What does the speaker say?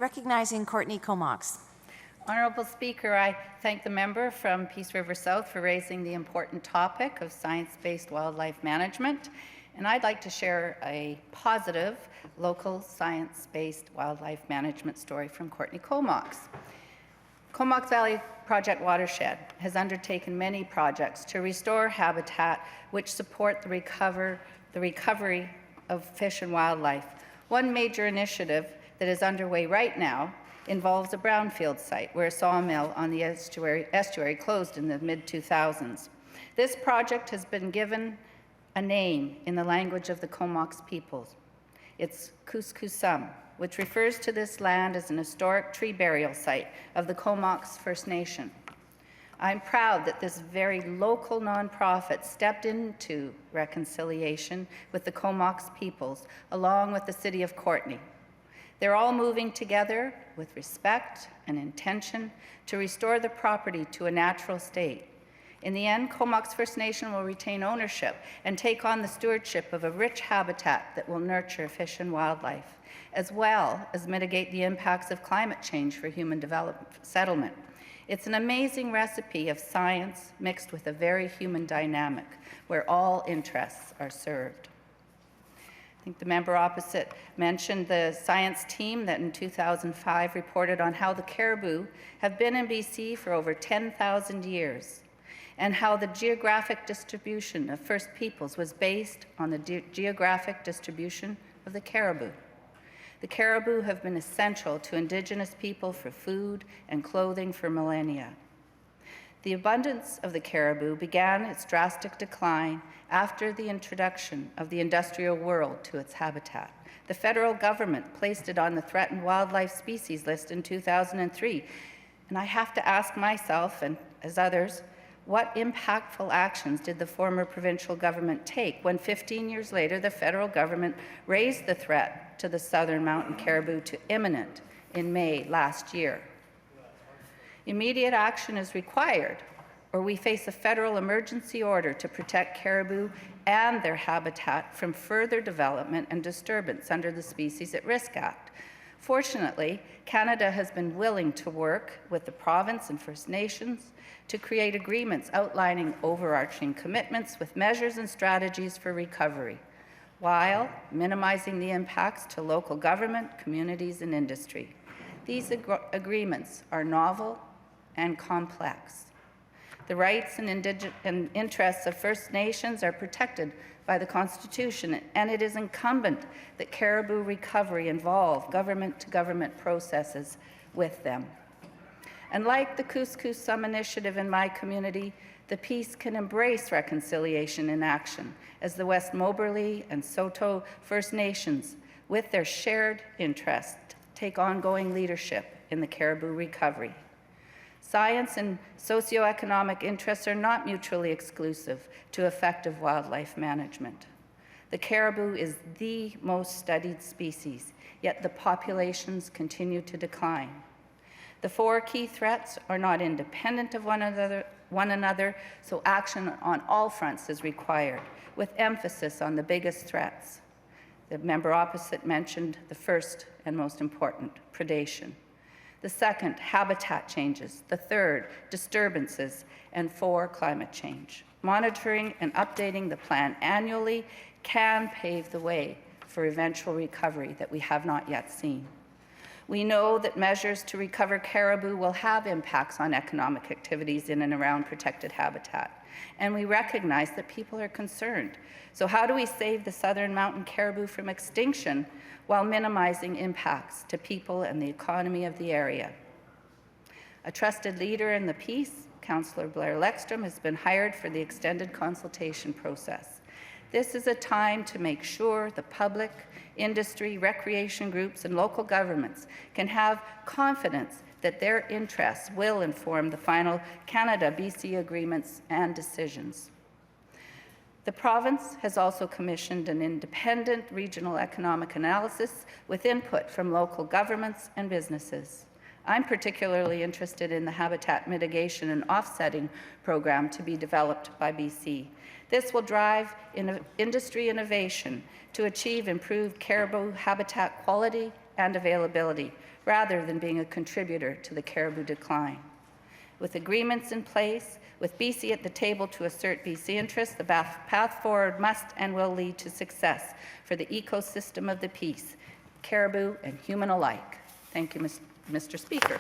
Recognizing Courtney Comox. Honourable Speaker, I thank the member from Peace River South for raising the important topic of science-based wildlife management, and I'd like to share a positive local science-based wildlife management story from Courtney Comox. Comox Valley Project Watershed has undertaken many projects to restore habitat which support the recovery of fish and wildlife. One major initiative that is underway right now involves a brownfield site where a sawmill on the estuary closed in the mid-2000s. This project has been given a name in the language of the Comox peoples. It's Kuskusum, which refers to this land as an historic tree burial site of the Comox First Nation. I'm proud that this very local nonprofit stepped into reconciliation with the Comox peoples, along with the City of Courtney. They're all moving together with respect and intention to restore the property to a natural state. In the end, Comox First Nation will retain ownership and take on the stewardship of a rich habitat that will nurture fish and wildlife, as well as mitigate the impacts of climate change for human settlement. It's an amazing recipe of science mixed with a very human dynamic where all interests are served. I think the member opposite mentioned the science team that in 2005 reported on how the caribou have been in BC for over 10,000 years and how the geographic distribution of First Peoples was based on the geographic distribution of the caribou. The caribou have been essential to Indigenous people for food and clothing for millennia. The abundance of the caribou began its drastic decline after the introduction of the industrial world to its habitat. The federal government placed it on the threatened wildlife species list in 2003. And I have to ask myself, and as others, what impactful actions did the former provincial government take when 15 years later the federal government raised the threat to the southern mountain caribou to imminent in May last year? Immediate action is required, or we face a federal emergency order to protect caribou and their habitat from further development and disturbance under the Species at Risk Act. Fortunately, Canada has been willing to work with the province and First Nations to create agreements outlining overarching commitments with measures and strategies for recovery, while minimizing the impacts to local government, communities, and industry. These agreements are novel and complex. The rights and interests of First Nations are protected by the Constitution, and it is incumbent that caribou recovery involve government-to-government processes with them. And like the Kuskusum initiative in my community, the Peace can embrace reconciliation in action as the West Moberly and Saulteaux First Nations, with their shared interest, take ongoing leadership in the caribou recovery. Science and socioeconomic interests are not mutually exclusive to effective wildlife management. The caribou is the most studied species, yet the populations continue to decline. The four key threats are not independent of one another, so action on all fronts is required, with emphasis on the biggest threats. The member opposite mentioned the first and most important, predation. The second, habitat changes. The third, disturbances. And four, climate change. Monitoring and updating the plan annually can pave the way for eventual recovery that we have not yet seen. We know that measures to recover caribou will have impacts on economic activities in and around protected habitat, and we recognize that people are concerned. So how do we save the southern mountain caribou from extinction while minimizing impacts to people and the economy of the area? A trusted leader in the Peace, Councillor Blair Lekstrom, has been hired for the extended consultation process. This is a time to make sure the public, industry, recreation groups, and local governments can have confidence that their interests will inform the final Canada-BC agreements and decisions. The province has also commissioned an independent regional economic analysis with input from local governments and businesses. I'm particularly interested in the habitat mitigation and offsetting program to be developed by BC. This will drive industry innovation to achieve improved caribou habitat quality and availability, rather than being a contributor to the caribou decline. With agreements in place, with BC at the table to assert BC interests, the path forward must and will lead to success for the ecosystem of the Peace, caribou and human alike. Thank you, Mr. Speaker.